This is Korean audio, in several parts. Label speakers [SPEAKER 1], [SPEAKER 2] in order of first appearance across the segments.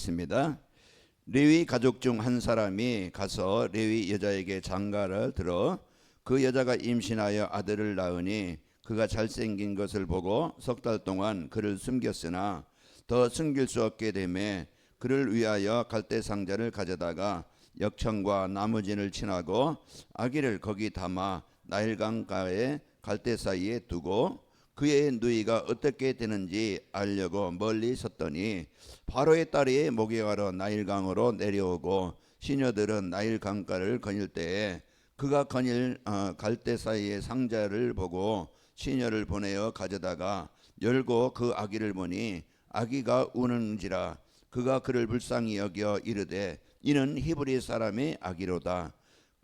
[SPEAKER 1] 있습니다. 레위 가족 중 한 사람이 가서 레위 여자에게 장가를 들어 그 여자가 임신하여 아들을 낳으니 그가 잘생긴 것을 보고 석 달 동안 그를 숨겼으나 더 숨길 수 없게 되매 그를 위하여 갈대 상자를 가져다가 역청과 나무진을 친하고 아기를 거기 담아 나일강가에 갈대 사이에 두고 그의 누이가 어떻게 되는지 알려고 멀리 섰더니 바로의 딸이 목욕하러 나일강으로 내려오고 시녀들은 나일강가를 거닐 때에 그가 거닐 갈대 사이의 상자를 보고 시녀를 보내어 가져다가 열고 그 아기를 보니 아기가 우는지라 그가 그를 불쌍히 여겨 이르되 이는 히브리 사람의 아기로다.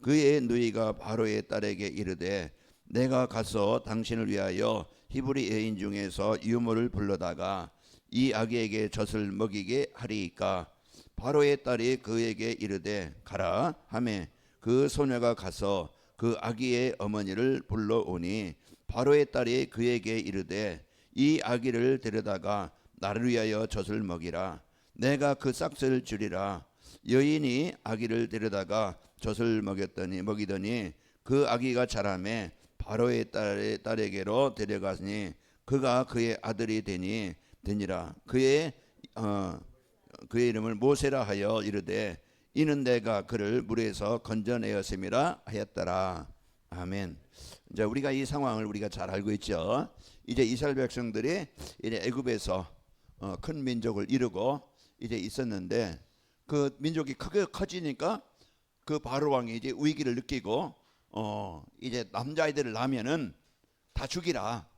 [SPEAKER 1] 그의 누이가 바로의 딸에게 이르되 내가 가서 당신을 위하여 히브리 여인 중에서 유모를 불러다가 이 아기에게 젖을 먹이게 하리이까. 바로의 딸이 그에게 이르되 가라 하매 그 소녀가 가서 그 아기의 어머니를 불러오니 바로의 딸이 그에게 이르되 이 아기를 데려다가 나를 위하여 젖을 먹이라. 내가 그 싹을 주리라. 여인이 아기를 데려다가 젖을 먹이더니 그 아기가 자라매 바로의 딸에게로 데려가니 그가 그의 아들이 되니라. 그의 이름을 모세라 하여 이르되 이는 내가 그를 물에서 건져내었음이라 하였더라. 아멘. 이제 우리가 이 상황을 우리가 잘 알고 있죠. 이제 이스라엘 백성들이 이제 애굽에서 큰 민족을 이루고 이제 있었는데 그 민족이 크게 커지니까 그 바로 왕이 이제 위기를 느끼고 이제 남자아이들을 낳으면은 다 죽이라.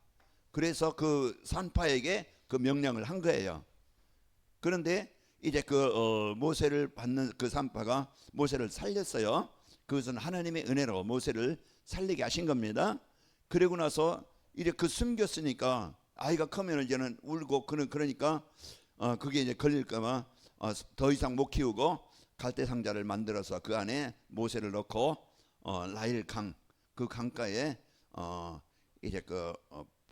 [SPEAKER 1] 그래서 그 산파에게 그 명령을 한 거예요. 그런데 이제 그 모세를 받는 그 산파가 모세를 살렸어요. 그것은 하나님의 은혜로 모세를 살리게 하신 겁니다. 그리고 나서 이제 그 숨겼으니까 아이가 크면 이제는 울고 그러니까 그게 이제 걸릴까봐 더 이상 못 키우고 갈대 상자를 만들어서 그 안에 모세를 넣고 나일 그 강가에 이제 그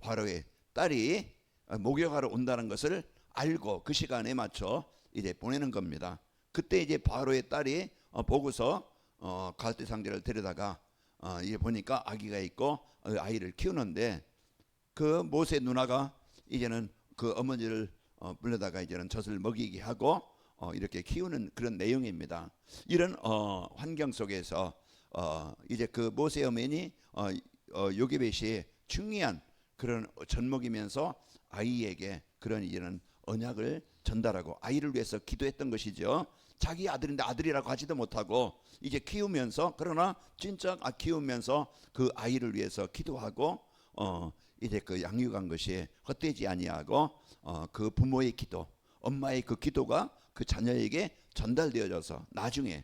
[SPEAKER 1] 바로의 딸이 목욕하러 온다는 것을 알고 그 시간에 맞춰 이제 보내는 겁니다. 그때 이제 바로의 딸이 보고서 갈대 상자를 데려다가 이제 보니까 아기가 있고 아이를 키우는데 그 모세 누나가 이제는 그 어머니를 불러다가 이제는 젖을 먹이게 하고 이렇게 키우는 그런 내용입니다. 이런 환경 속에서 이제 그 모세 어머니 요게벳이 중요한 그런 젖 먹이면서 아이에게 그런 이제는 언약을 전달하고 아이를 위해서 기도했던 것이죠. 자기 아들인데 아들이라고 하지도 못하고 이제 키우면서 그러나 진짜 키우면서 그 아이를 위해서 기도하고 이제 그 양육한 것이 헛되지 아니하고 그 부모의 기도, 엄마의 그 기도가 그 자녀에게 전달되어져서 나중에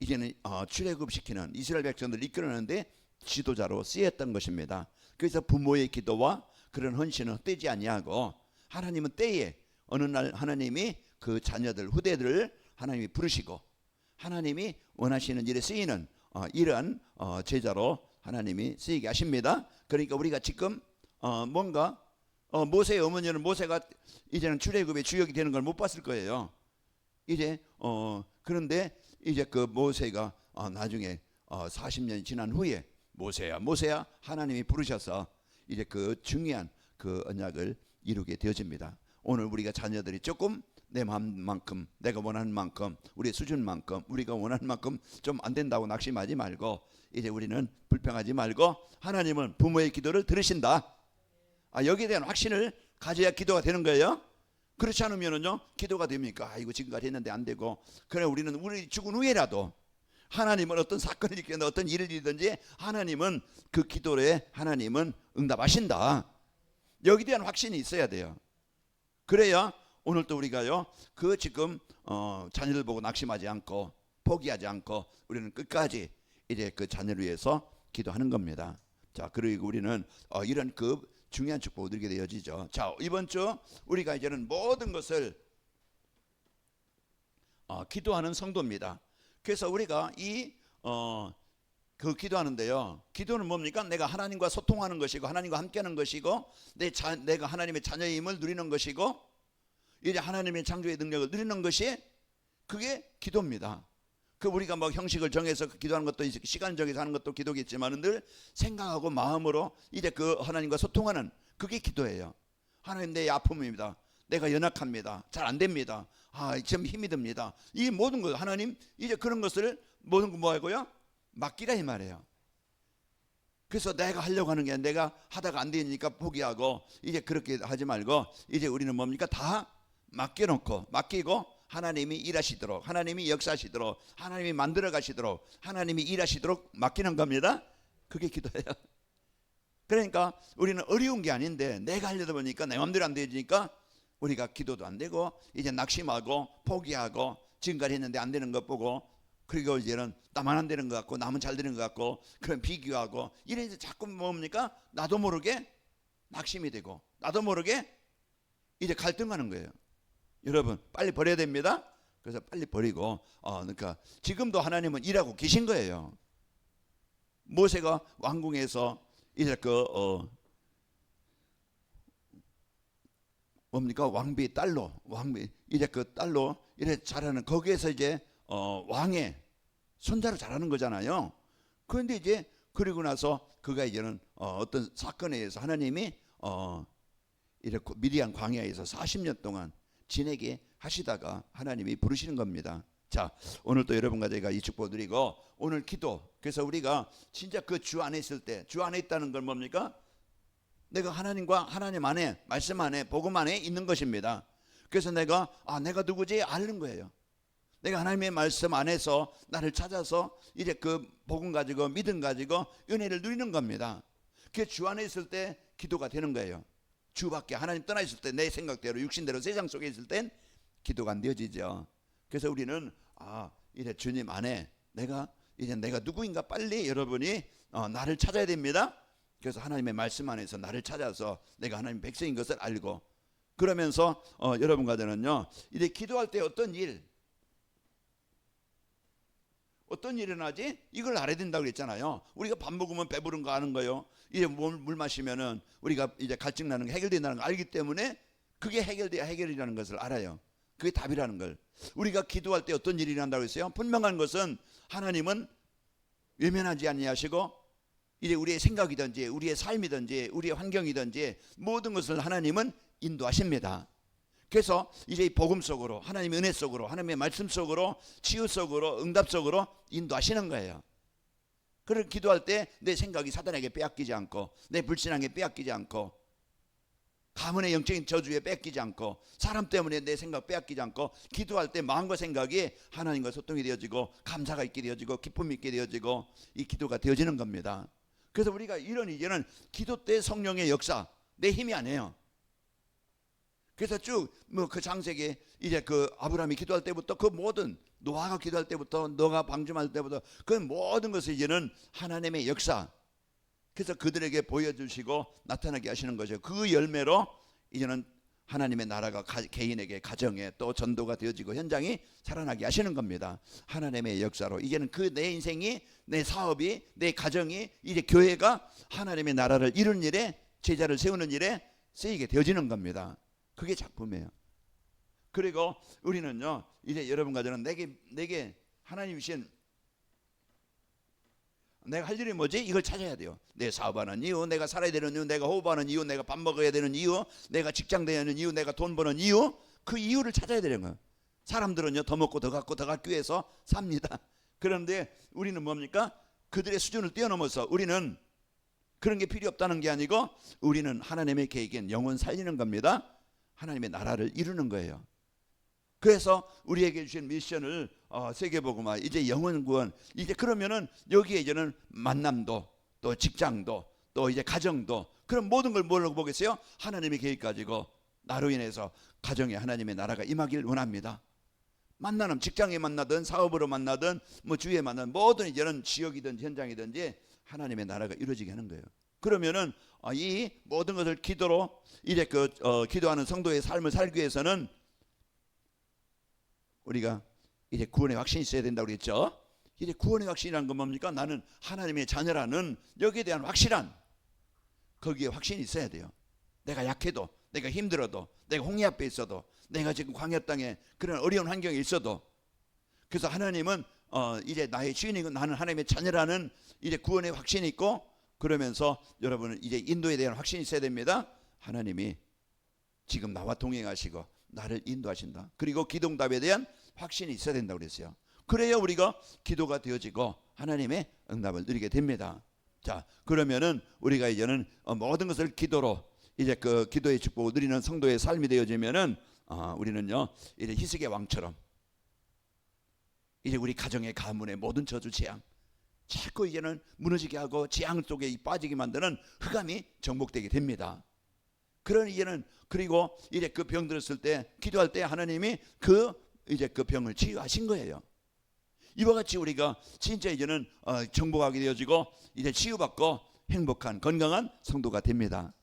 [SPEAKER 1] 이제는 출애굽시키는 이스라엘 백성들을 이끌어내는데 지도자로 쓰였던 것입니다. 그래서 부모의 기도와 그런 헌신은 헛되지 아니하고 하나님은 때에 어느 날 하나님이 그 자녀들 후대들을 하나님이 부르시고 하나님이 원하시는 일에 쓰이는 이러한 제자로 하나님이 쓰이게 하십니다. 그러니까 우리가 지금 뭔가 모세의 어머니는 모세가 이제는 출애굽의 주역이 되는 걸 못 봤을 거예요. 이제 그런데 이제 그 모세가 나중에 40년이 지난 후에 모세야 하나님이 부르셔서 이제 그 중요한 그 언약을 이루게 되어집니다. 오늘 우리가 자녀들이 조금 내 마음만큼 내가 원하는 만큼 우리의 수준만큼 우리가 원하는 만큼 좀 안 된다고 낙심하지 말고 이제 우리는 불평하지 말고 하나님은 부모의 기도를 들으신다. 여기에 대한 확신을 가져야 기도가 되는 거예요. 그렇지 않으면은요 기도가 됩니까? 이거 지금까지 했는데 안 되고 그래 우리는 우리 죽은 후에라도 하나님은 어떤 사건을 일으키든 어떤 일을 일든지 하나님은 그 기도에 하나님은 응답하신다. 여기에 대한 확신이 있어야 돼요. 그래야 오늘 또 우리가요 그 지금 자녀를 보고 낙심하지 않고 포기하지 않고 우리는 끝까지 이제 그 자녀를 위해서 기도하는 겁니다. 자, 그리고 우리는 이런 그 중요한 축복을 누리게 되어지죠. 자, 이번 주 우리가 이제는 모든 것을 기도하는 성도입니다. 그래서 우리가 그 기도하는데요. 기도는 뭡니까? 내가 하나님과 소통하는 것이고 하나님과 함께하는 것이고 내가 하나님의 자녀임을 누리는 것이고 이제 하나님의 창조의 능력을 누리는 것이 그게 기도입니다. 그 우리가 뭐 형식을 정해서 기도하는 것도 시간 정해서 하는 것도 기도겠지만 늘 생각하고 마음으로 이제 그 하나님과 소통하는 그게 기도예요. 하나님, 내 아픔입니다. 내가 연약합니다. 잘 안 됩니다. 지금 힘이 듭니다. 이 모든 것 하나님 이제 그런 것을 모든 거 뭐하고요? 맡기라 이 말이에요. 그래서 내가 하려고 하는 게 내가 하다가 안 되니까 포기하고 이제 그렇게 하지 말고 이제 우리는 뭡니까? 다 맡기고 하나님이 일하시도록, 하나님이 역사하시도록, 하나님이 만들어 가시도록, 하나님이 일하시도록 맡기는 겁니다. 그게 기도예요. 그러니까 우리는 어려운 게 아닌데 내가 하려다 보니까 내 마음대로 안 되니까 우리가 기도도 안 되고 이제 낙심하고 포기하고 지금까지 했는데 안 되는 것 보고, 그리고 이제는 나만 안 되는 것 같고 남은 잘 되는 것 같고 그런 비교하고 이래 자꾸 뭡니까? 나도 모르게 낙심이 되고 나도 모르게 이제 갈등하는 거예요. 여러분 빨리 버려야 됩니다. 그래서 빨리 버리고 그러니까 지금도 하나님은 일하고 계신 거예요. 모세가 왕궁에서 이제 뭡니까? 왕비 딸로 이제 그 딸로 이래 자라는 거기에서 이제 왕의 손자로 자라는 거잖아요. 그런데 이제 그리고 나서 그가 이제는 어떤 사건에 의해서 하나님이 이렇게 미디안 광야에서 40년 동안 지내게 하시다가 하나님이 부르시는 겁니다. 자, 오늘 또 여러분과 제가 이 축복 드리고 오늘 기도. 그래서 우리가 진짜 그 주 안에 있을 때, 주 안에 있다는 건 뭡니까? 내가 하나님과 하나님 안에, 말씀 안에, 복음 안에 있는 것입니다. 그래서 내가 누구지? 아는 거예요. 내가 하나님의 말씀 안에서 나를 찾아서 이제 그 복음 가지고 믿음 가지고 은혜를 누리는 겁니다. 그 주 안에 있을 때 기도가 되는 거예요. 주 밖에 하나님 떠나 있을 때 내 생각대로 육신대로 세상 속에 있을 땐 기도가 안 되어지죠. 그래서 우리는 이제 주님 안에 내가 누구인가 빨리 여러분이 나를 찾아야 됩니다. 그래서 하나님의 말씀 안에서 나를 찾아서 내가 하나님 백성인 것을 알고, 그러면서 여러분과 저는요 이제 기도할 때 어떤 일이 일어나지? 이걸 알아야 된다고 그랬잖아요. 우리가 밥 먹으면 배부른 거 아는 거요. 이제 물 마시면은 우리가 이제 갈증 나는 게 해결된다는 걸 알기 때문에 그게 해결돼야 해결이라는 것을 알아요. 그게 답이라는 걸. 우리가 기도할 때 어떤 일이 일어난다고 했어요? 분명한 것은 하나님은 외면하지 아니하시고 이제 우리의 생각이든지 우리의 삶이든지 우리의 환경이든지 모든 것을 하나님은 인도하십니다. 그래서 이제 이 복음 속으로, 하나님의 은혜 속으로, 하나님의 말씀 속으로, 치유 속으로, 응답 속으로 인도하시는 거예요. 그를 기도할 때 내 생각이 사단에게 빼앗기지 않고, 내 불신앙에 빼앗기지 않고, 가문의 영적인 저주에 뺏기지 않고, 사람 때문에 내 생각 빼앗기지 않고, 기도할 때 마음과 생각이 하나님과 소통이 되어지고 감사가 있게 되어지고 기쁨이 있게 되어지고 이 기도가 되어지는 겁니다. 그래서 우리가 이제는 기도 때 성령의 역사, 내 힘이 아니에요. 그래서 쭉 그 창세기 이제 그 아브라함이 기도할 때부터 그 모든, 노아가 기도할 때부터, 너가 방주할 때부터 그 모든 것을 이제는 하나님의 역사, 그래서 그들에게 보여주시고 나타나게 하시는 거죠. 그 열매로 이제는 하나님의 나라가 개인에게, 가정에 또 전도가 되어지고 현장이 살아나게 하시는 겁니다. 하나님의 역사로 이제는 그 내 인생이, 내 사업이, 내 가정이, 이제 교회가 하나님의 나라를 이루는 일에, 제자를 세우는 일에 쓰이게 되어지는 겁니다. 그게 작품이에요. 그리고 우리는요 이제 여러분과 저는 내게 하나님이 주신 내가 할 일이 뭐지? 이걸 찾아야 돼요. 내 사업하는 이유, 내가 살아야 되는 이유, 내가 호흡하는 이유, 내가 밥 먹어야 되는 이유, 내가 직장 다녀야 하는 이유, 내가 돈 버는 이유, 그 이유를 찾아야 되는 거예요. 사람들은요 더 먹고 더 갖고 더 갖기 위해서 삽니다. 그런데 우리는 뭡니까? 그들의 수준을 뛰어넘어서 우리는 그런 게 필요 없다는 게 아니고 우리는 하나님의 계획엔 영혼 살리는 겁니다. 하나님의 나라를 이루는 거예요. 그래서 우리에게 주신 미션을 세계복음화, 이제 영혼 구원, 이제 그러면은 여기에 이제는 만남도, 또 직장도, 또 이제 가정도, 그런 모든 걸 뭘로 보겠어요? 하나님의 계획 가지고 나로 인해서 가정에 하나님의 나라가 임하길 원합니다. 만나는, 직장에 만나든 사업으로 만나든 뭐 주위에 만나든 모든 이제는 지역이든 현장이든지 하나님의 나라가 이루어지게 하는 거예요. 그러면은 이 모든 것을 기도로 이제 기도하는 성도의 삶을 살기 위해서는 우리가 이제 구원의 확신이 있어야 된다고 그랬죠. 이제 구원의 확신이라는 건 뭡니까? 나는 하나님의 자녀라는 여기에 대한 확실한, 거기에 확신이 있어야 돼요. 내가 약해도 내가 힘들어도, 내가 홍해 앞에 있어도, 내가 지금 광야 땅에 그런 어려운 환경에 있어도, 그래서 하나님은 이제 나의 주인이고 나는 하나님의 자녀라는 이제 구원의 확신이 있고, 그러면서 여러분은 이제 인도에 대한 확신이 있어야 됩니다. 하나님이 지금 나와 동행하시고 나를 인도하신다. 그리고 기도응답에 대한 확신이 있어야 된다고 그랬어요. 그래야 우리가 기도가 되어지고 하나님의 응답을 누리게 됩니다. 자, 그러면은 우리가 이제는 모든 것을 기도로, 이제 그 기도의 축복을 누리는 성도의 삶이 되어지면은 우리는요 이제 희석의 왕처럼 이제 우리 가정의 가문의 모든 저주 재앙 자꾸 이제는 무너지게 하고 재앙 속에 빠지게 만드는 흑암이 정복되게 됩니다. 그런 이제는, 그리고 이제 그 병 들었을 때 기도할 때 하나님이 이제 그 병을 치유하신 거예요. 이와 같이 우리가 진짜 이제는 정복하게 되어지고 이제 치유받고 행복한 건강한 성도가 됩니다.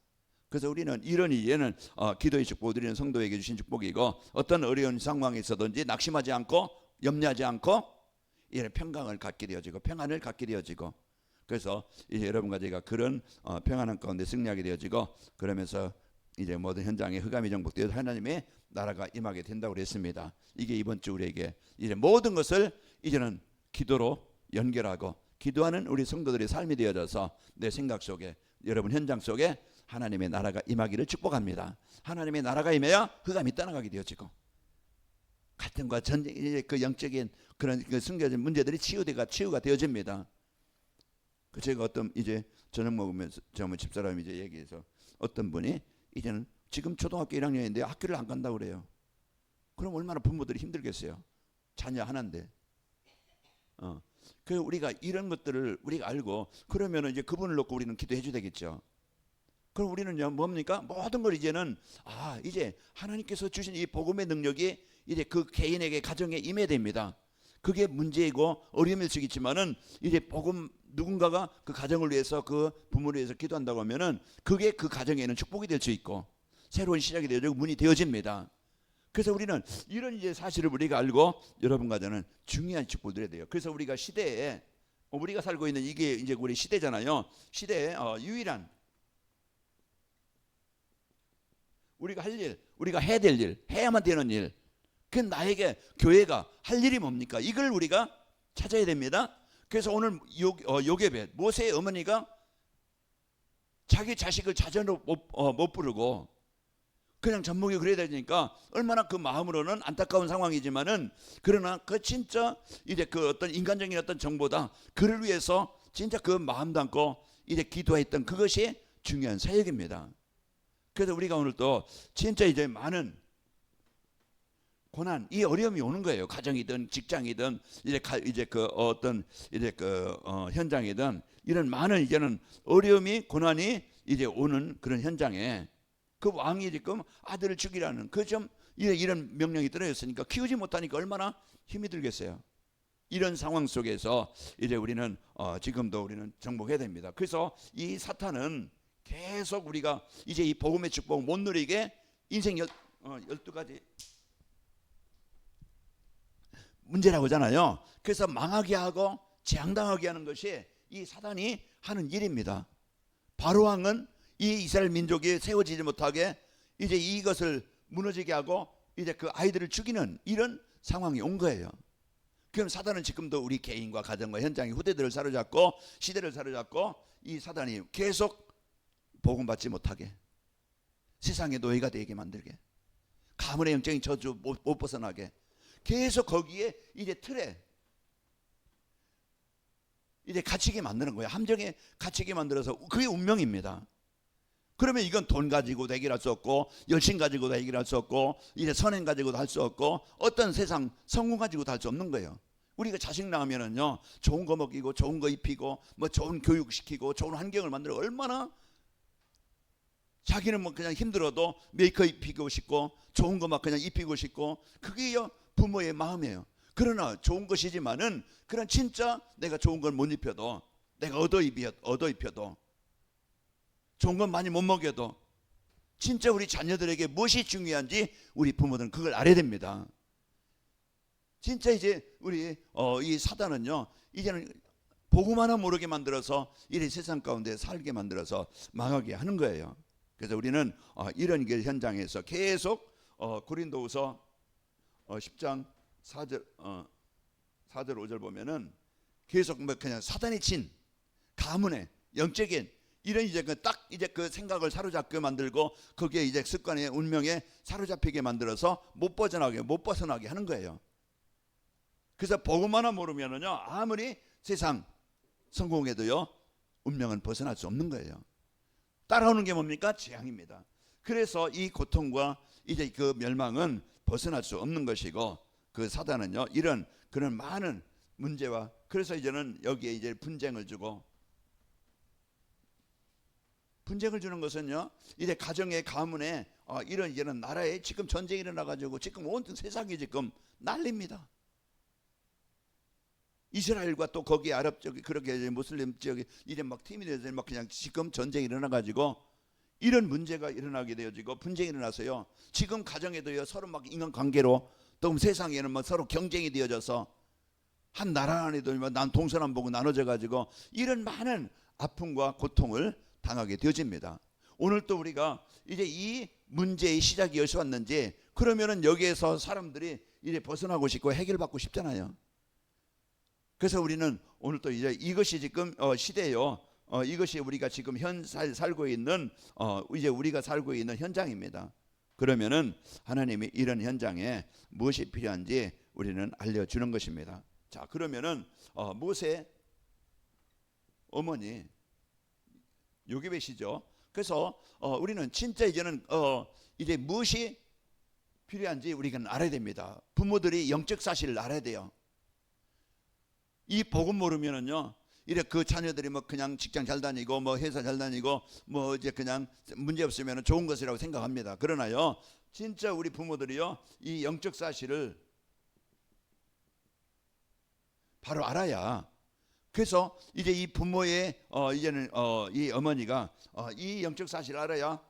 [SPEAKER 1] 그래서 우리는 이런 이제는 기도의 축복을 드리는 성도에게 주신 축복이고, 어떤 어려운 상황에 있어든지 낙심하지 않고 염려하지 않고 이런 평강을 갖게 되어지고 평안을 갖게 되어지고, 그래서 이제 여러분과 제가 그런 평안한 가운데 승리하게 되어지고, 그러면서 이제 모든 현장에 흑암이 정복되어 하나님의 나라가 임하게 된다고 그랬습니다. 이게 이번 주 우리에게 이제 모든 것을 이제는 기도로 연결하고 기도하는 우리 성도들의 삶이 되어져서 내 생각 속에, 여러분 현장 속에 하나님의 나라가 임하기를 축복합니다. 하나님의 나라가 임해야 흑암이 떠나가게 되어지고 갈등과 전쟁, 이제 그 영적인 그런 그 숨겨진 문제들이 치유가 되어집니다. 그 제가 어떤 이제 저녁 먹으면서 정말 집사람이 이제 얘기해서 어떤 분이 이제는 지금 초등학교 1학년인데 학교를 안 간다고 그래요. 그럼 얼마나 부모들이 힘들겠어요. 자녀 하나인데. 그 우리가 이런 것들을 우리가 알고 그러면은 이제 그분을 놓고 우리는 기도해 줘야 되겠죠. 그럼 우리는요 뭡니까? 모든 걸 이제는 이제 하나님께서 주신 이 복음의 능력이 이제 그 개인에게 가정에 임해야 됩니다. 그게 문제이고 어려움일 수 있지만은 이제 복음, 누군가가 그 가정을 위해서 그 부모를 위해서 기도한다고 하면은 그게 그 가정에는 축복이 될 수 있고 새로운 시작이 되어지고 문이 되어집니다. 그래서 우리는 이런 이제 사실을 우리가 알고 여러분과 저는 중요한 축복을 드려야 돼요. 그래서 우리가 시대에 우리가 살고 있는 이게 이제 우리 시대잖아요. 시대에 유일한 우리가 할 일, 우리가 해야 될 일, 해야만 되는 일, 그 나에게 교회가 할 일이 뭡니까? 이걸 우리가 찾아야 됩니다. 그래서 오늘 요게벳, 모세의 어머니가 자기 자식을 자전으로 못 부르고 그냥 젖먹이 그래야 되니까 얼마나 그 마음으로는 안타까운 상황이지만은, 그러나 그 진짜 이제 그 어떤 인간적인 어떤 정보다 그를 위해서 진짜 그 마음 담고 이제 기도했던 그것이 중요한 사역입니다. 그래서 우리가 오늘 또 진짜 이제 많은 고난, 이 어려움이 오는 거예요. 가정이든 직장이든 이제 그 어떤 이제 그 현장이든 이런 많은 이제는 어려움이, 고난이 이제 오는 그런 현장에 그 왕이 지금 아들을 죽이라는 그 좀 이런 명령이 떨어졌으니까 키우지 못하니까 얼마나 힘이 들겠어요. 이런 상황 속에서 이제 우리는 지금도 우리는 정복해야 됩니다. 그래서 이 사탄은 계속 우리가 이제 이 복음의 축복 못 누리게 인생 12가지 문제라고 하잖아요. 그래서 망하게 하고 재앙당하게 하는 것이 이 사단이 하는 일입니다. 바로왕은 이 이스라엘 민족이 세워지지 못하게 이제 이것을 무너지게 하고 이제 그 아이들을 죽이는 이런 상황이 온 거예요. 그럼 사단은 지금도 우리 개인과 가정과 현장의 후대들을 사로잡고 시대를 사로잡고 이 사단이 계속 복음 받지 못하게, 세상의 노예가 되게 만들게, 가문의 영적인 저주 못 벗어나게 계속 거기에 이제 틀에 이제 갇히게 만드는 거예요. 함정에 갇히게 만들어서 그게 운명입니다. 그러면 이건 돈 가지고도 해결할 수 없고, 열심 가지고도 해결할 수 없고, 이제 선행 가지고도 할 수 없고, 어떤 세상 성공 가지고도 할 수 없는 거예요. 우리가 자식 낳으면은요 좋은 거 먹이고 좋은 거 입히고 뭐 좋은 교육 시키고 좋은 환경을 만들어, 얼마나 자기는 뭐 그냥 힘들어도 메이크업 입히고 싶고 좋은 거 막 그냥 입히고 싶고, 그게요 부모의 마음이에요. 그러나 좋은 것이지만은 그런 진짜 내가 좋은 걸 못 입혀도, 내가 얻어 입혀도, 좋은 건 많이 못 먹여도 진짜 우리 자녀들에게 무엇이 중요한지 우리 부모들은 그걸 알아야 됩니다. 진짜 이제 우리 이 사단은요 이제는 복음 하나 모르게 만들어서 이 세상 가운데 살게 만들어서 망하게 하는 거예요. 그래서 우리는 이런 길 현장에서 계속 고린도후서 10장 4절 5절 보면은 계속 뭐 그냥 사단이 친 가문의 영적인 이런 이제 딱 이제 그 생각을 사로잡게 만들고 거기에 이제 습관의 운명에 사로잡히게 만들어서 못 벗어나게 하는 거예요. 그래서 복음 하나 모르면은요 아무리 세상 성공해도요 운명은 벗어날 수 없는 거예요. 따라오는 게 뭡니까? 재앙입니다. 그래서 이 고통과 이제 그 멸망은 벗어날 수 없는 것이고 그 사단은요 이런 그런 많은 문제와 그래서 이제는 여기에 이제 분쟁을 주고 분쟁을 주는 것은요 이제 가정의 가문에 이런 이제는 나라에 지금 전쟁이 일어나가지고 지금 온 세상이 지금 난립니다. 이스라엘과 또 거기 아랍 쪽 그렇게 무슬림 지역이 이제 막 팀이 돼서 막 그냥 지금 전쟁이 일어나가지고 이런 문제가 일어나게 되어지고 분쟁이 일어나서요 지금 가정에도요 서로 막 인간 관계로 또 세상에는 뭐 서로 경쟁이 되어져서 한 나라 안에도 난 동서남북으로 나눠져 가지고 이런 많은 아픔과 고통을 당하게 되어집니다. 오늘 또 우리가 이제 이 문제의 시작이 어디서 왔는지 그러면은 여기에서 사람들이 이제 벗어나고 싶고 해결받고 싶잖아요. 그래서 우리는 오늘 또 이제 이것이 지금 시대요. 이것이 우리가 지금 살고 있는 이제 우리가 살고 있는 현장입니다. 그러면은 하나님이 이런 현장에 무엇이 필요한지 우리는 알려주는 것입니다. 자, 그러면은 모세 어머니 요게벳이죠. 그래서 우리는 진짜 이제는 이제 무엇이 필요한지 우리가 알아야 됩니다. 부모들이 영적 사실을 알아야 돼요. 이 복음 모르면은요, 이래 그 자녀들이 뭐 그냥 직장 잘 다니고 뭐 회사 잘 다니고 뭐 이제 그냥 문제 없으면 좋은 것이라고 생각합니다. 그러나요, 진짜 우리 부모들이요, 이 영적 사실을 바로 알아야. 그래서 이제 이 부모의 이제는 이 어머니가 이 영적 사실을 알아야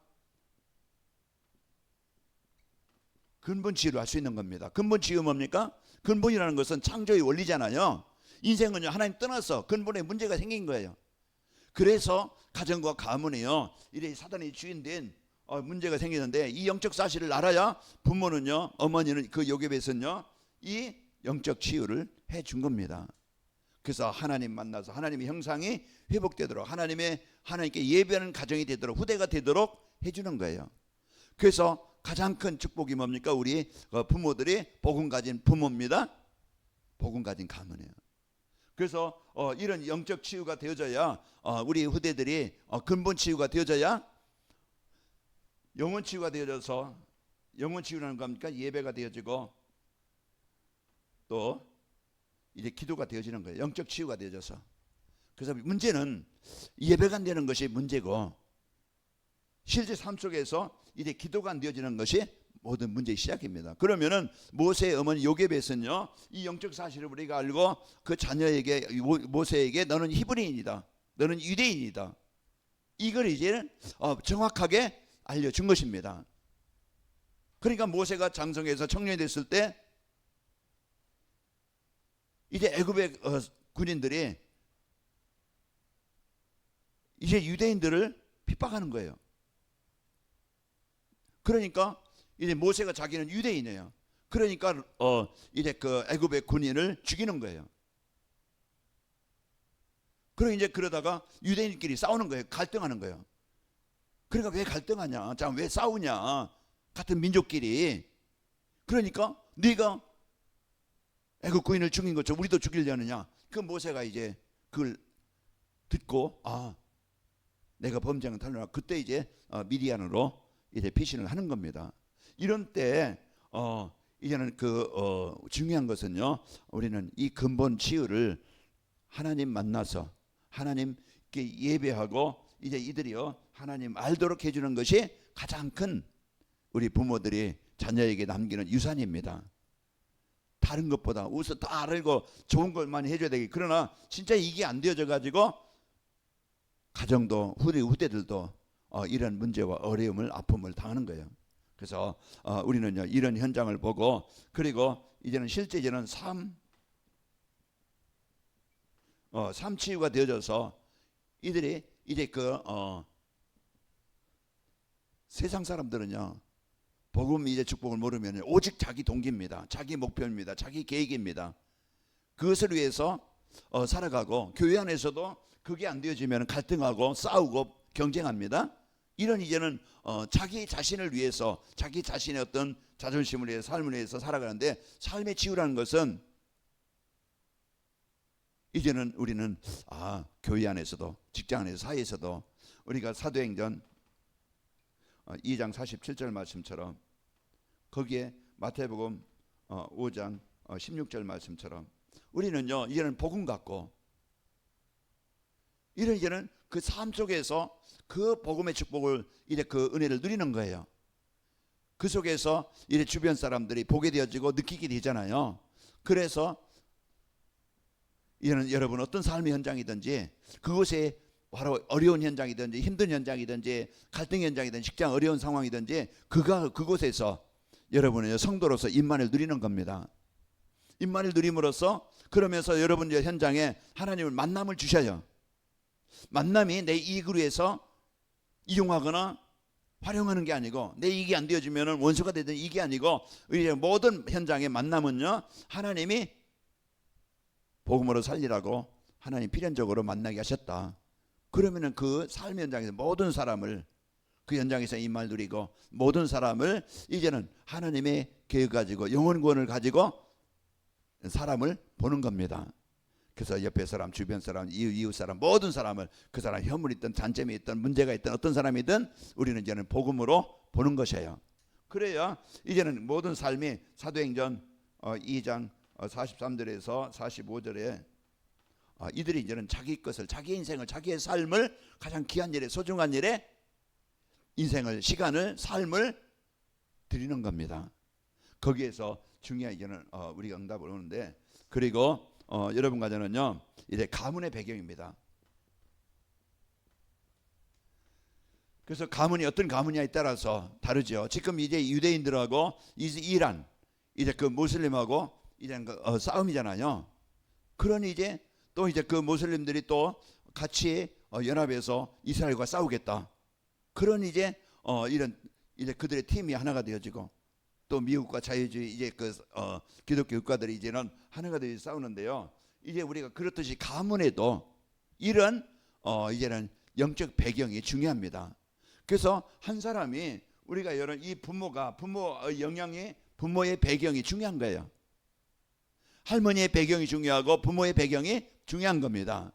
[SPEAKER 1] 근본 치유를 할 수 있는 겁니다. 근본 치유 뭡니까? 근본이라는 것은 창조의 원리잖아요. 인생은요 하나님 떠나서 근본에 문제가 생긴 거예요. 그래서 가정과 가문이요 이래 사단이 주인된 문제가 생기는데 이 영적 사실을 알아야 부모는요 어머니는 그 요게벳은요 이 영적 치유를 해준 겁니다. 그래서 하나님 만나서 하나님의 형상이 회복되도록 하나님께 예배하는 가정이 되도록 후대가 되도록 해주는 거예요. 그래서 가장 큰 축복이 뭡니까? 우리 부모들이 복음 가진 부모입니다. 복음 가진 가문이에요. 그래서 이런 영적 치유가 되어져야 우리 후대들이 근본 치유가 되어져야 영혼 치유가 되어져서 영혼 치유라는 겁니까? 예배가 되어지고 또 이제 기도가 되어지는 거예요. 영적 치유가 되어져서. 그래서 문제는 예배가 안 되는 것이 문제고 실제 삶 속에서 이제 기도가 안 되어지는 것이 모든 문제의 시작입니다. 그러면은 모세의 어머니 요게벳은요 이 영적 사실을 우리가 알고 그 자녀에게 모세에게 너는 히브리인이다, 너는 유대인이다, 이걸 이제는 정확하게 알려준 것입니다. 그러니까 모세가 장성해서 청년이 됐을 때 이제 애굽의 군인들이 이제 유대인들을 핍박하는 거예요. 그러니까 이제 모세가 자기는 유대인이에요. 그러니까 이제 그 애굽의 군인을 죽이는 거예요. 그리고 이제 그러다가 유대인끼리 싸우는 거예요. 갈등하는 거예요. 그러니까 왜 갈등하냐? 자, 왜 싸우냐? 같은 민족끼리. 그러니까 네가 애굽 군인을 죽인 것처럼 우리도 죽이려느냐? 그 모세가 이제 그걸 듣고 내가 범죄한 탈로나 그때 이제 미디안으로 이제 피신을 하는 겁니다. 이런 때 이제는 중요한 것은요 우리는 이 근본 치유를 하나님 만나서 하나님께 예배하고 이제 이들이요 하나님 알도록 해주는 것이 가장 큰 우리 부모들이 자녀에게 남기는 유산입니다. 다른 것보다 우선 다 알고 좋은 것만 해줘야 되기. 그러나 진짜 이게 안 되어져 가지고 가정도 후대들도 이런 문제와 어려움을 아픔을 당하는 거예요. 그래서 우리는요 이런 현장을 보고 그리고 이제는 실제 이제는 삶 치유가 되어져서 이들이 이제 세상 사람들은요, 복음 이제 축복을 모르면 오직 자기 동기입니다. 자기 목표입니다. 자기 계획입니다. 그것을 위해서 살아가고, 교회 안에서도 그게 안 되어지면 갈등하고 싸우고 경쟁합니다. 이런 이제는 자기 자신을 위해서, 자기 자신의 어떤 자존심을 위해서, 삶을 위해서 살아가는데, 삶의 치유라는 것은 이제는 우리는 교회 안에서도, 직장 안에서, 사회에서도 우리가 사도행전 2장 47절 말씀처럼, 거기에 마태복음 5장 16절 말씀처럼 우리는요, 이제는 복음 갖고 이제는 그 삶 속에서 그 복음의 축복을, 이제 그 은혜를 누리는 거예요. 그 속에서 이제 주변 사람들이 보게 되어지고 느끼게 되잖아요. 그래서 이제는 여러분 어떤 삶의 현장이든지, 그곳에 바로 어려운 현장이든지 힘든 현장이든지 갈등 현장이든지 직장 어려운 상황이든지 그곳에서 여러분의 성도로서 임만을 누리는 겁니다. 임만을 누림으로써, 그러면서 여러분 현장에 하나님을 만남을 주셔요. 만남이 내 이익을 위해서 이용하거나 활용하는 게 아니고, 내 이익이 안 되어지면 원수가 되든 이게 아니고, 우리의 모든 현장의 만남은요, 하나님이 복음으로 살리라고 하나님 필연적으로 만나게 하셨다. 그러면은 그 삶의 현장에서 모든 사람을, 그 현장에서 임만을 누리고 모든 사람을 이제는 하나님의 계획 가지고, 영혼 구원을 가지고 사람을 보는 겁니다. 그래서 옆에 사람, 주변 사람, 이웃 사람, 모든 사람을, 그 사람 혐오이 있든 단점이 있든 문제가 있든 어떤 사람이든 우리는 이제는 복음으로 보는 것이에요. 그래야 이제는 모든 삶이 사도행전 2장 43절에서 45절에 이들이 이제는 자기 것을, 자기 인생을, 자기의 삶을 가장 귀한 일에, 소중한 일에 인생을, 시간을, 삶을 드리는 겁니다. 거기에서 중요한 이제는 우리가 응답을 오는데, 그리고 여러분 가정은요, 이제 가문의 배경입니다. 그래서 가문이 어떤 가문이냐에 따라서 다르죠. 지금 이제 유대인들하고 이란, 이제 그 무슬림하고 이제 싸움이잖아요. 그러니 이제 또 이제 그 무슬림들이 또 같이 연합해서 이스라엘과 싸우겠다. 그런 이제 이런 이제 그들의 팀이 하나가 되어지고, 또 미국과 자유주의 이제 기독교 국가들이 이제는 하나가 되어 싸우는데요. 이제 우리가 그렇듯이 가문에도 이런 이제는 영적 배경이 중요합니다. 그래서 한 사람이, 우리가 이런 이 부모의 영향이, 부모의 배경이 중요한 거예요. 할머니의 배경이 중요하고 부모의 배경이 중요한 겁니다.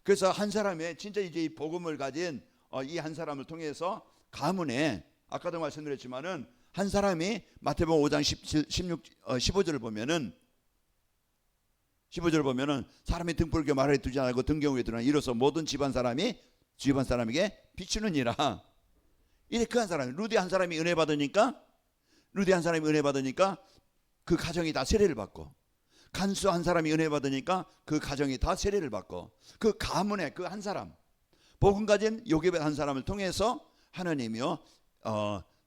[SPEAKER 1] 그래서 한 사람의 진짜 이제 이 복음을 가진 이 한 사람을 통해서 가문에, 아까도 말씀드렸지만은 한 사람이 마태복음 5장 15절을 보면은 15절 보면은 사람이 등불을 켜 마루에 두지 않고 등경 위에 두나 이로써 모든 집안 사람이 주변 사람에게 비추느니라. 이제 그 한 사람이, 루디 한 사람이 은혜 받으니까 그 가정이 다 세례를 받고, 간수 한 사람이 은혜 받으니까 그 가정이 다 세례를 받고, 그 가문의 그 한 사람, 복음 가진 요셉의 한 사람을 통해서 하나님이요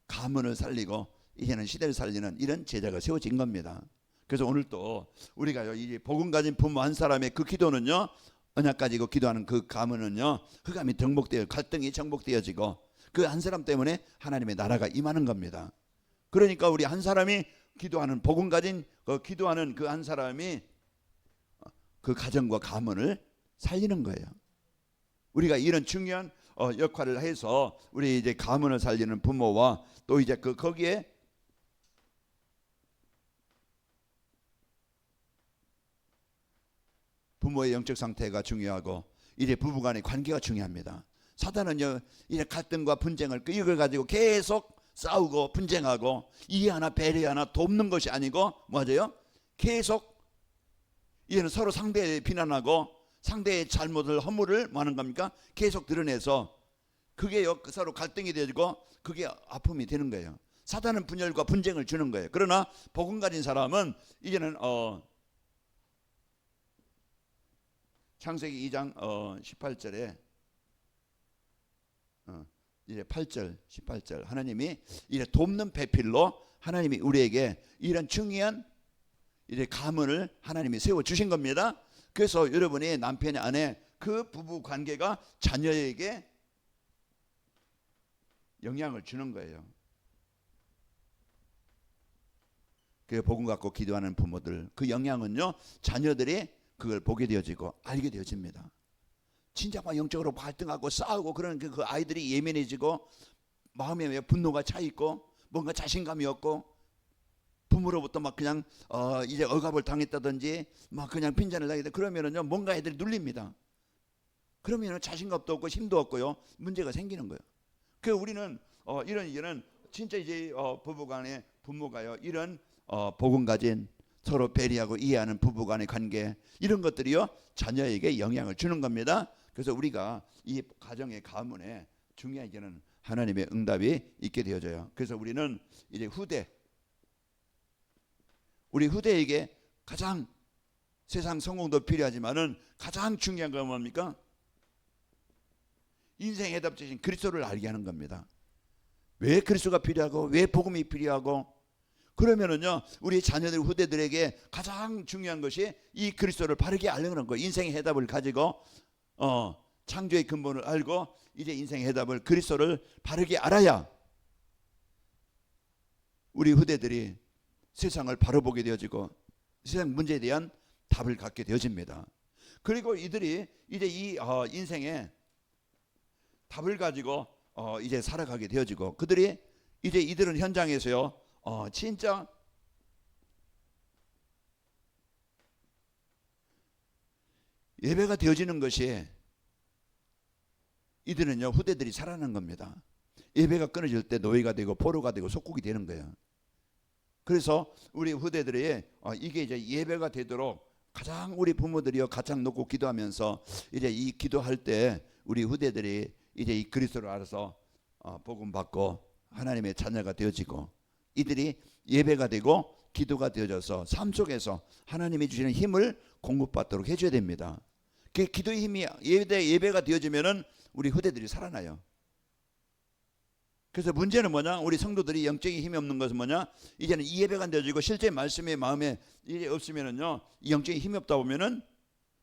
[SPEAKER 1] 가문을 살리고 이제는 시대를 살리는 이런 제자가 세워진 겁니다. 그래서 오늘 또 우리가 이 복음 가진 부모 한 사람의 그 기도는요, 언약 가지고 기도하는 그 가문은요, 흑암이 정복되어, 갈등이 정복되어지고 그 한 사람 때문에 하나님의 나라가 임하는 겁니다. 그러니까 우리 한 사람이 기도하는, 복음 가진 기도하는 그 한 사람이 그 가정과 가문을 살리는 거예요. 우리가 이런 중요한 역할을 해서 우리 이제 가문을 살리는 부모와, 또 이제 거기에 부모의 영적 상태가 중요하고, 이제 부부간의 관계가 중요합니다. 사단은요, 이제 갈등과 분쟁을, 이걸 가지고 계속 싸우고 분쟁하고 이해하나 배려하나 돕는 것이 아니고 뭐죠? 계속 이제는 서로 상대에 비난하고 상대의 잘못을, 허물을 뭐 하는 겁니까? 계속 드러내서 그게 서로 갈등이 되고 그게 아픔이 되는 거예요. 사단은 분열과 분쟁을 주는 거예요. 그러나 복음 가진 사람은 이제는 창세기 2장 18절에 이제 8절 18절 하나님이 이제 돕는 배필로 하나님이 우리에게 이런 중요한 이제 가문을 하나님이 세워 주신 겁니다. 그래서 여러분이 남편이 아내 그 부부 관계가 자녀에게 영향을 주는 거예요. 그 복음 갖고 기도하는 부모들, 그 영향은요, 자녀들이 그걸 보게 되어지고 알게 되어집니다. 진짜 막 영적으로 발등하고 싸우고 그런 그 아이들이 예민해지고 마음에 분노가 차 있고 뭔가 자신감이 없고 부모로부터 막 그냥 이제 억압을 당했다든지 막 그냥 빈잔을 나게 그러면은요, 뭔가 애들이 눌립니다. 그러면은 자신감도 없고 힘도 없고요, 문제가 생기는 거예요. 그 우리는 이런 진짜 이제 부부간의 부모가요, 이런 복음 가진 서로 배려하고 이해하는 부부간의 관계, 이런 것들이요 자녀에게 영향을 주는 겁니다. 그래서 우리가 이 가정의 가문에 중요한 이제는 하나님의 응답이 있게 되어져요. 그래서 우리는 이제 우리 후대에게 가장 세상 성공도 필요하지만은 가장 중요한 건 뭡니까? 인생 해답자신 그리스도를 알게 하는 겁니다. 왜 그리스도가 필요하고 왜 복음이 필요하고, 그러면은요 우리 자녀들 후대들에게 가장 중요한 것이 이 그리스도를 바르게 알려는 거예요. 인생의 해답을 가지고 창조의 근본을 알고 이제 인생의 해답을 그리스도를 바르게 알아야 우리 후대들이 세상을 바로 보게 되어지고 세상 문제에 대한 답을 갖게 되어집니다. 그리고 이들이 이제 이 인생의 답을 가지고 이제 살아가게 되어지고, 그들이 이제 이들은 현장에서요 진짜 예배가 되어지는 것이 이들은요 후대들이 살아나는 겁니다. 예배가 끊어질 때 노예가 되고 포로가 되고 속국이 되는 거예요. 그래서 우리 후대들이 이게 이제 예배가 되도록 가장 우리 부모들이요 가장 놓고 기도하면서 이제 이 기도할 때 우리 후대들이 이제 이 그리스도를 알아서 복음 받고 하나님의 자녀가 되어지고 이들이 예배가 되고 기도가 되어져서 삶 속에서 하나님이 주시는 힘을 공급받도록 해줘야 됩니다. 그 기도의 힘이 예배가 되어지면은 우리 후대들이 살아나요. 그래서 문제는 뭐냐? 우리 성도들이 영적인 힘이 없는 것은 뭐냐? 이제는 이 예배가 안 되어지고 실제 말씀의 마음에 이제 없으면은요 이 영적인 힘이 없다 보면은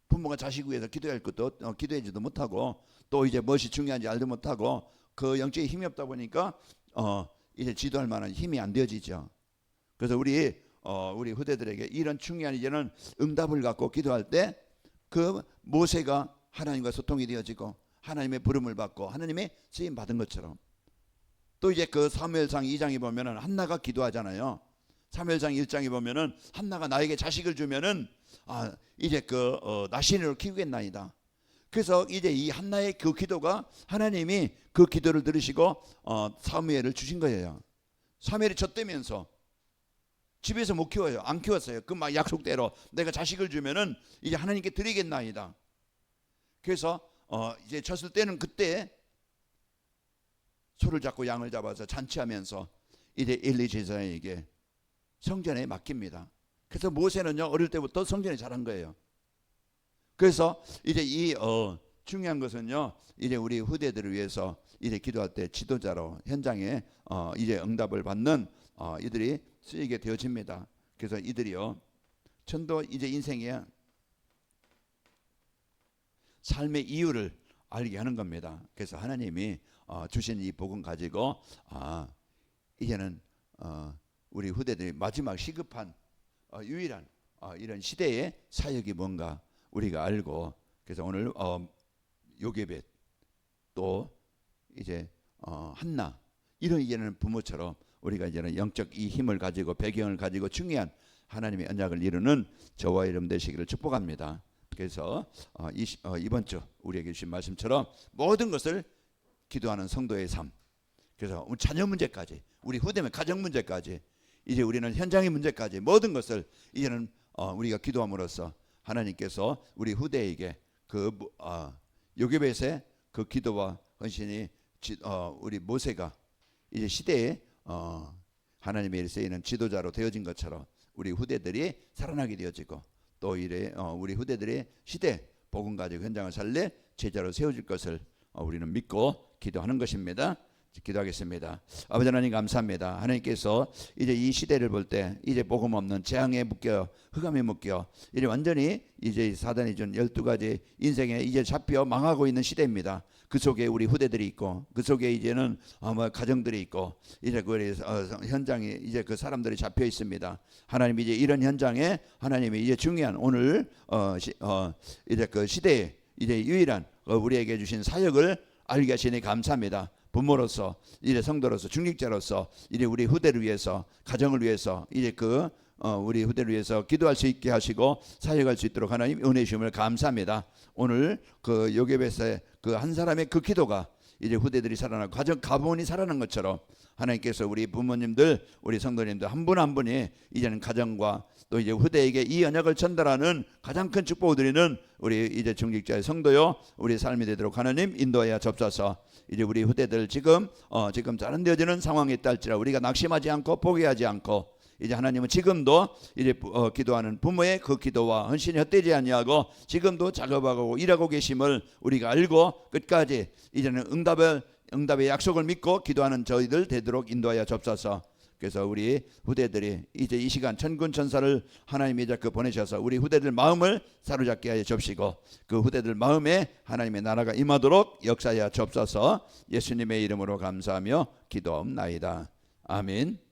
[SPEAKER 1] 부모가 자식 위해서 기도할 것도 기도하지도 못하고 또 이제 무엇이 중요한지 알도 못하고 그 영적인 힘이 없다 보니까 이제 지도할 만한 힘이 안 되어지죠. 그래서 우리 후대들에게 이런 중요한 이제는 응답을 갖고 기도할 때 그 모세가 하나님과 소통이 되어지고 하나님의 부름을 받고 하나님의 쓰임 받은 것처럼, 또 이제 그 사무엘상 2장에 보면은 한나가 기도하잖아요. 사무엘상 1장에 보면은 한나가 나에게 자식을 주면은 이제 나시인으로 키우겠나이다. 그래서 이제 이 한나의 그 기도가 하나님이 그 기도를 들으시고 사무엘을 주신 거예요. 사무엘이 젖대면서 집에서 못 키워요. 안 키웠어요. 그 막 약속대로 내가 자식을 주면은 이제 하나님께 드리겠나이다. 그래서 이제 젖을 때는 그때 소를 잡고 양을 잡아서 잔치하면서 이제 엘리 제사장에게 성전에 맡깁니다. 그래서 모세는요 어릴 때부터 성전에 자란 거예요. 그래서 이제 이 중요한 것은요 이제 우리 후대들을 위해서 이제 기도할 때 지도자로 현장에 이제 응답을 받는 이들이 쓰이게 되어집니다. 그래서 이들이요 전도 이제 인생의 삶의 이유를 알게 하는 겁니다. 그래서 하나님이 주신 이 복음 가지고 이제는 우리 후대들이 마지막 시급한 유일한 이런 시대의 사역이 뭔가 우리가 알고, 그래서 오늘 요게벳 또 이제 한나 이런 이제는 부모처럼 우리가 이제는 영적 이 힘을 가지고 배경을 가지고 중요한 하나님의 언약을 이루는 저와 여러분 되시기를 축복합니다. 그래서 이번 주 우리에게 주신 말씀처럼 모든 것을 기도하는 성도의 삶, 그래서 자녀 문제까지 우리 후대면 가정 문제까지 이제 우리는 현장의 문제까지 모든 것을 이제는 우리가 기도함으로써 하나님께서 우리 후대에게 요게벳의 그 기도와 헌신이 우리 모세가 이제 시대에 하나님의 일 쓰이는 지도자로 되어진 것처럼 우리 후대들이 살아나게 되어지고 또 이래 우리 후대들이 시대 복음 가지고 현장을 살릴 제자로 세워질 것을 우리는 믿고 기도하는 것입니다. 기도하겠습니다. 아버지 하나님 감사합니다. 하나님께서 이제 이 시대를 볼 때 이제 복음 없는 재앙에 묶여 흑암에 묶여 이제 완전히 이제 사단이 준 12가지 인생에 이제 잡혀 망하고 있는 시대입니다. 그 속에 우리 후대들이 있고 그 속에 이제는 아마 가정들이 있고 이제 그 현장에 이제 그 사람들이 잡혀 있습니다. 하나님 이제 이런 현장에 하나님이 이제 중요한 오늘 이제 그 시대에 이제 유일한 우리에게 주신 사역을 알게 하시니 감사합니다. 부모로서 이제 성도로서 중직자로서 이제 우리 후대를 위해서 가정을 위해서 이제 우리 후대를 위해서 기도할 수 있게 하시고 사역할 수 있도록 하나님 은혜 주심을 감사합니다. 오늘 그 요괴배스의 그 한 사람의 그 기도가 이제 후대들이 살아나고 가정 가문이 살아난 것처럼 하나님께서 우리 부모님들 우리 성도님들 한 분 한 분이 이제는 가정과 또 이제 후대에게 이 언약을 전달하는 가장 큰 축복을 드리는 우리 이제 중직자의 성도요 우리 삶이 되도록 하나님 인도하여 접사서 이제 우리 후대들 지금 자른되어지는 상황에 있다 할지라 우리가 낙심하지 않고 포기하지 않고 이제 하나님은 지금도 이제 기도하는 부모의 그 기도와 헌신이 헛되지 아니하고 지금도 작업하고 일하고 계심을 우리가 알고 끝까지 이제는 응답의 약속을 믿고 기도하는 저희들 되도록 인도하여 접사서. 그래서 우리 후대들이 이제 이 시간 천군 천사를 하나님이 자꾸 보내셔서 우리 후대들 마음을 사로잡게 하여 접시고 그 후대들 마음에 하나님의 나라가 임하도록 역사하여 접사서. 예수님의 이름으로 감사하며 기도옵나이다. 아멘.